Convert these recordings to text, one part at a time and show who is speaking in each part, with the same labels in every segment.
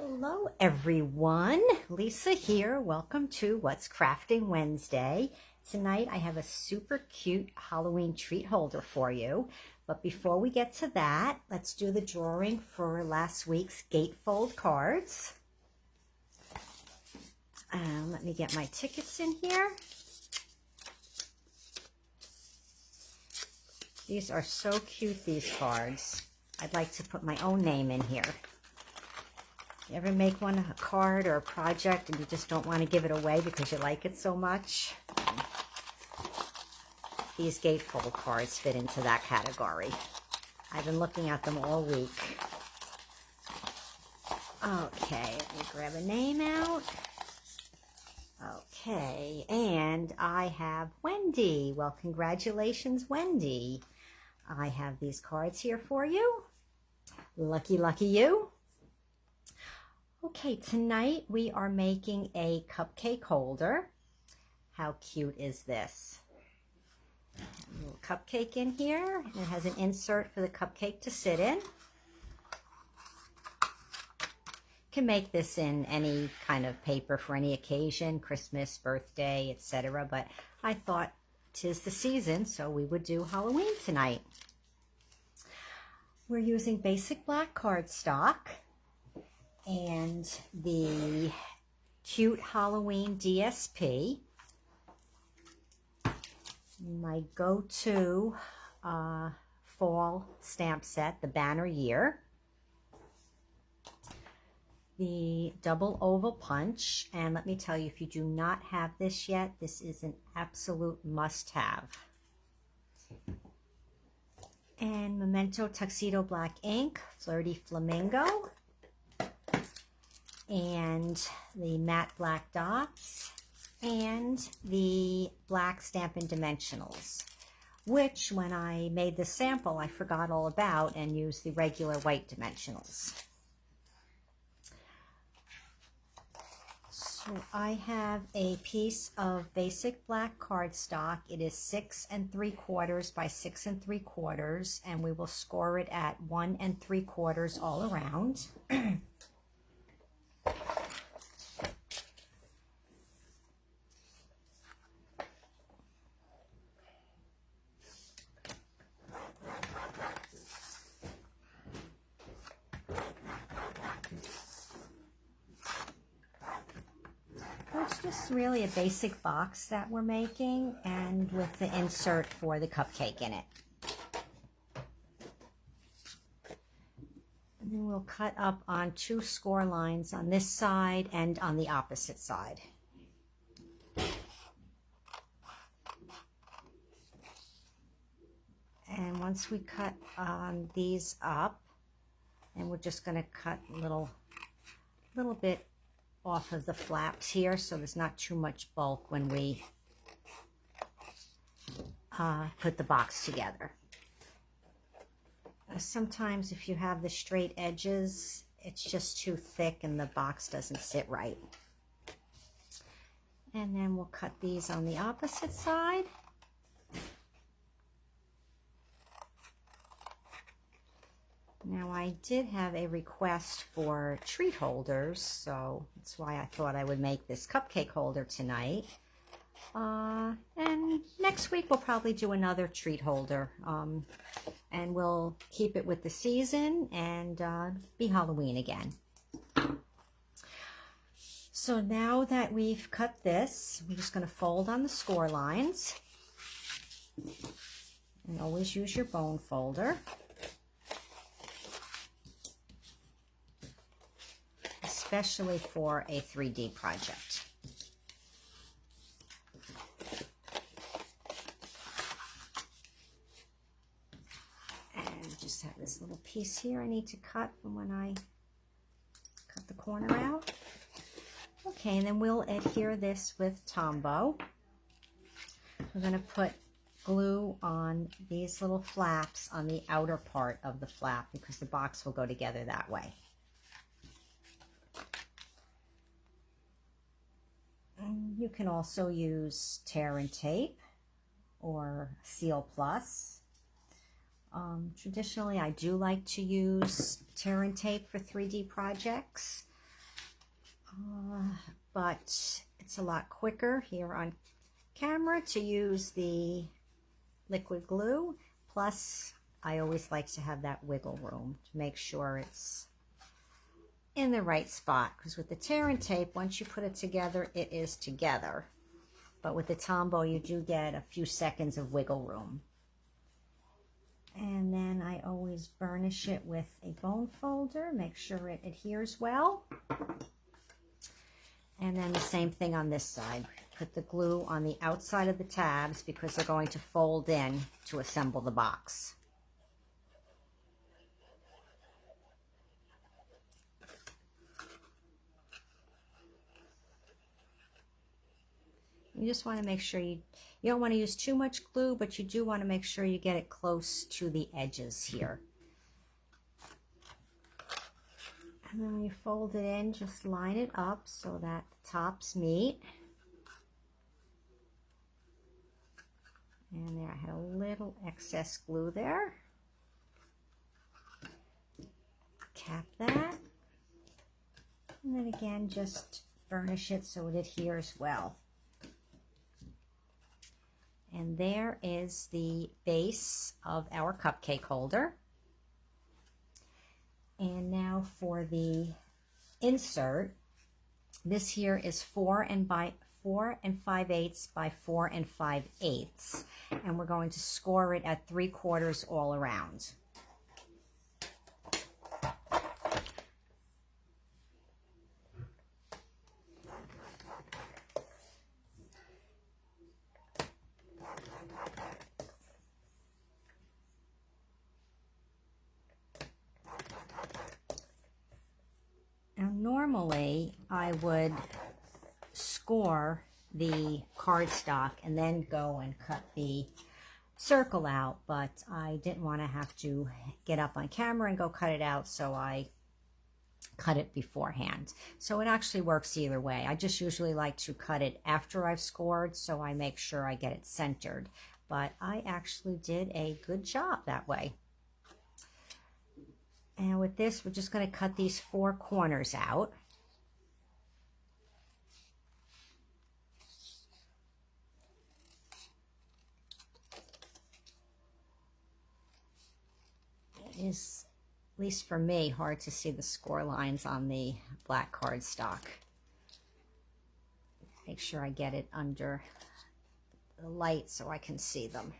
Speaker 1: Hello everyone, Lisa here. Welcome to What's Crafting Wednesday. Tonight I have a super cute Halloween treat holder for you. But before we get to that, let's do the drawing for last week's gatefold cards. Let me get my tickets in here. These are so cute, these cards. I'd like to put my own name in here. You ever make a card or a project and you just don't want to give it away because you like it so much? These gatefold cards fit into that category. I've been looking at them all week. Okay, let me grab a name out. Okay, and I have Wendy. Well, congratulations, Wendy. I have these cards here for you. Lucky, lucky you. Okay, tonight we are making a cupcake holder. How cute is this? A little cupcake in here. It has an insert for the cupcake to sit in. You can make this in any kind of paper for any occasion, Christmas, birthday, etc. But I thought 'tis the season, so we would do Halloween tonight. We're using basic black cardstock and the cute Halloween DSP. My go-to fall stamp set, the Banner Year. The double oval punch, and let me tell you, if you do not have this yet, this is an absolute must-have. And Memento Tuxedo black ink, Flirty Flamingo, and the matte black dots, and the black Stampin' Dimensionals, which when I made the sample I forgot all about and used the regular white dimensionals. So I have a piece of basic black cardstock. It is 6 3/4 by 6 3/4, and we will score it at 1 3/4 all around. It's just really a basic box that we're making, and with the insert for the cupcake in it. And then we'll cut up on 2 score lines on this side and on the opposite side. And once we cut these up, and we're just going to cut a little bit off of the flaps here so there's not too much bulk when we put the box together. Sometimes if you have the straight edges, it's just too thick and the box doesn't sit right. And then we'll cut these on the opposite side. Now I did have a request for treat holders, so that's why I thought I would make this cupcake holder tonight. And next week we'll probably do another treat holder, and we'll keep it with the season and be Halloween again. So now that we've cut this, we're just going to fold on the score lines, and always use your bone folder. Especially for a 3D project. And just have this little piece here I need to cut from when I cut the corner out. Okay, and then we'll adhere this with Tombow. We're going to put glue on these little flaps on the outer part of the flap because the box will go together that way. You can also use tear and tape or Seal Plus. Traditionally, I do like to use tear and tape for 3D projects. but it's a lot quicker here on camera to use the liquid glue. Plus, I always like to have that wiggle room to make sure it's in the right spot, because with the tear and tape, once you put it together, it is together. But with the Tombow, you do get a few seconds of wiggle room. And then I always burnish it with a bone folder, make sure it adheres well. And then the same thing on this side. Put the glue on the outside of the tabs because they're going to fold in to assemble the box. You just want to make sure you don't want to use too much glue, but you do want to make sure you get it close to the edges here. And then when you fold it in, just line it up so that the tops meet. And there, I had a little excess glue there. Cap that. And then again, just burnish it so it adheres well. And there is the base of our cupcake holder. And now for the insert. This here is 4 5/8 by 4 5/8, and we're going to score it at 3/4 all around. Now normally I would score the cardstock and then go and cut the circle out, but I didn't want to have to get up on camera and go cut it out, so I cut it beforehand. So it actually works either way. I just usually like to cut it after I've scored, so I make sure I get it centered, but I actually did a good job that way. And with this, we're just going to cut these 4 corners out. It is, at least for me, hard to see the score lines on the black cardstock. Make sure I get it under the light so I can see them.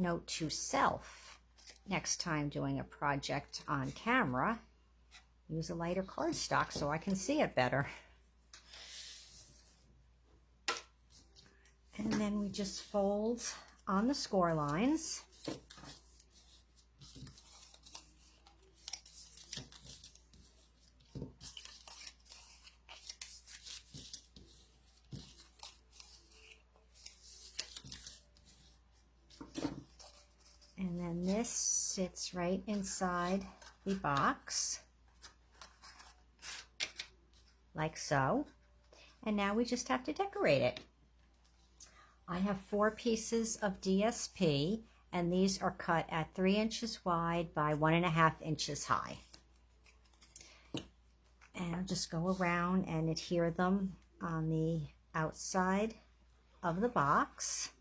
Speaker 1: Note to self, next time doing a project on camera, use a lighter cardstock so I can see it better. And then we just fold on the score lines. And then this sits right inside the box, like so. And now we just have to decorate it. I have 4 pieces of DSP, and these are cut at 3 inches wide by 1.5 inches high. And I'll just go around and adhere them on the outside of the box.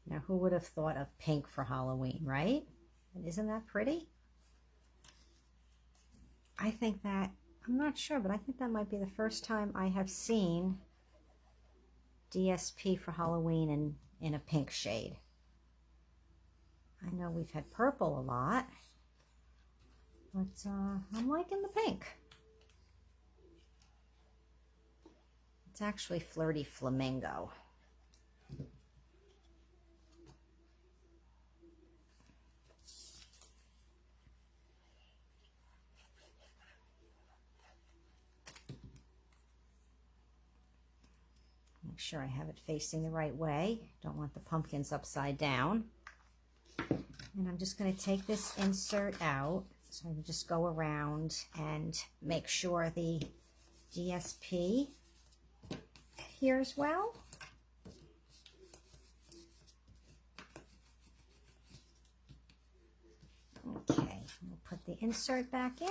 Speaker 1: Now, who would have thought of pink for Halloween, right? And isn't that pretty? I think that, I'm not sure, but I think that might be the first time I have seen DSP for Halloween in a pink shade. I know we've had purple a lot, but I'm liking the pink. It's actually Flirty Flamingo. Make sure I have it facing the right way. Don't want the pumpkins upside down. And I'm just going to take this insert out. So I can just go around and make sure the DSP adheres well. put the insert back in.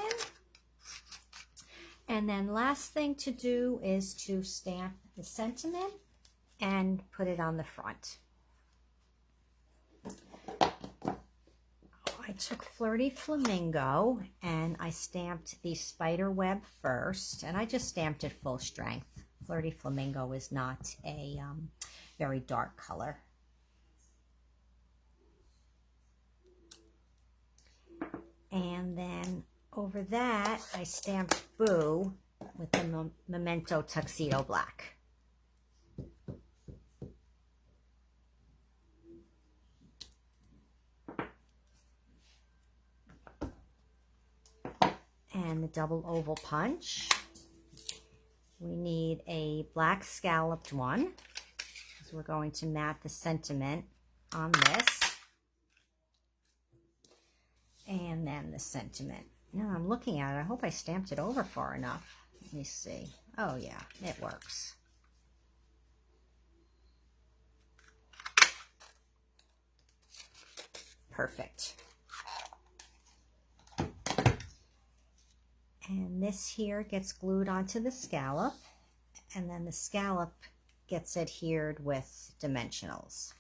Speaker 1: And then last thing to do is to stamp the sentiment and put it on the front. I took Flirty Flamingo and I stamped the spider web first, and I just stamped it full strength. Flirty Flamingo is not a very dark color. And then over that, I stamped Boo with the Memento Tuxedo Black. And the double oval punch. We need a black scalloped one, because we're going to mat the sentiment on this. And then the sentiment. Now I'm looking at it. I hope I stamped it over far enough. Let me see. Oh yeah, it works. Perfect. And this here gets glued onto the scallop, and then the scallop gets adhered with dimensionals.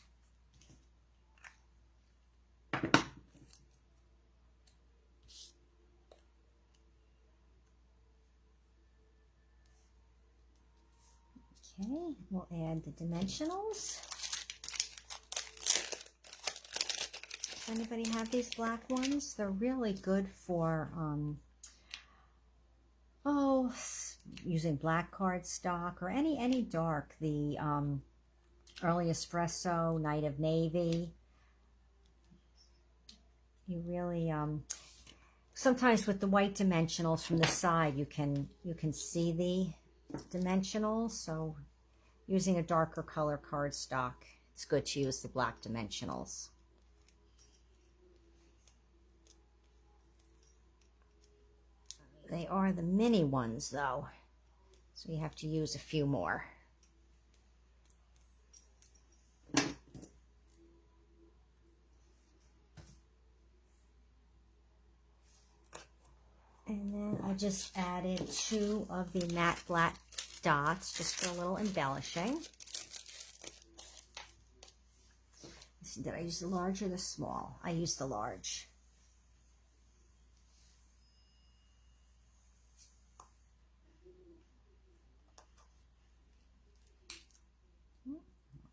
Speaker 1: Okay, we'll add the dimensionals. Does anybody have these black ones? They're really good for using black cardstock or any dark. The Early Espresso, Night of Navy. You really sometimes with the white dimensionals from the side, you can see the dimensionals. So using a darker color cardstock, it's good to use the black dimensionals. They are the mini ones though, so you have to use a few more. And then I just added 2 of the matte black dots just for a little embellishing. Let's see, did I use the large or the small? I used the large.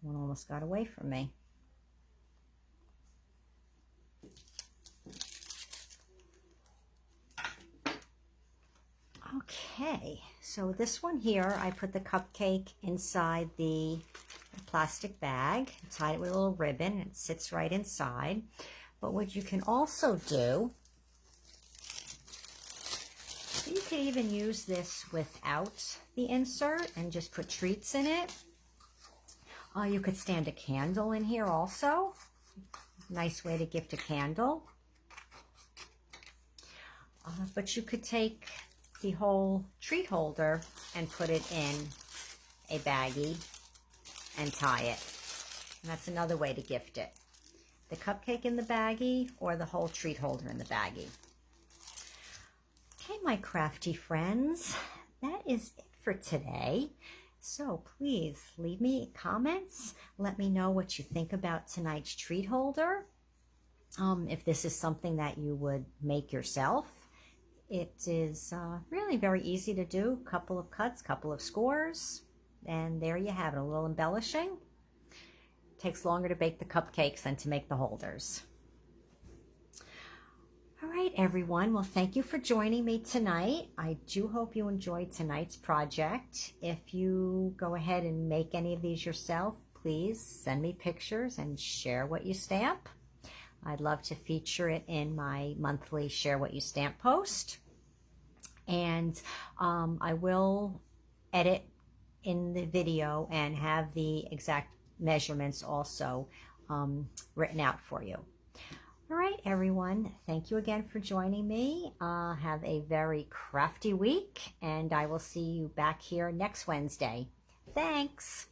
Speaker 1: One almost got away from me. Okay, so this one here, I put the cupcake inside the plastic bag, tied it with a little ribbon, and it sits right inside. But what you can also do, you could even use this without the insert and just put treats in it. You could stand a candle in here also. Nice way to gift a candle. But you could take the whole treat holder and put it in a baggie and tie it. And that's another way to gift it. The cupcake in the baggie or the whole treat holder in the baggie. Okay, my crafty friends, that is it for today. So please leave me comments. Let me know what you think about tonight's treat holder. If this is something that you would make yourself. It is really very easy to do. Couple of cuts, couple of scores, and there you have it, a little embellishing. Takes longer to bake the cupcakes than to make the holders. All right, everyone. Well, thank you for joining me tonight. I do hope you enjoyed tonight's project. If you go ahead and make any of these yourself, please send me pictures and share what you stamp. I'd love to feature it in my monthly Share What You Stamp post. And I will edit in the video and have the exact measurements also written out for you. All right, everyone. Thank you again for joining me. Have a very crafty week, and I will see you back here next Wednesday. Thanks.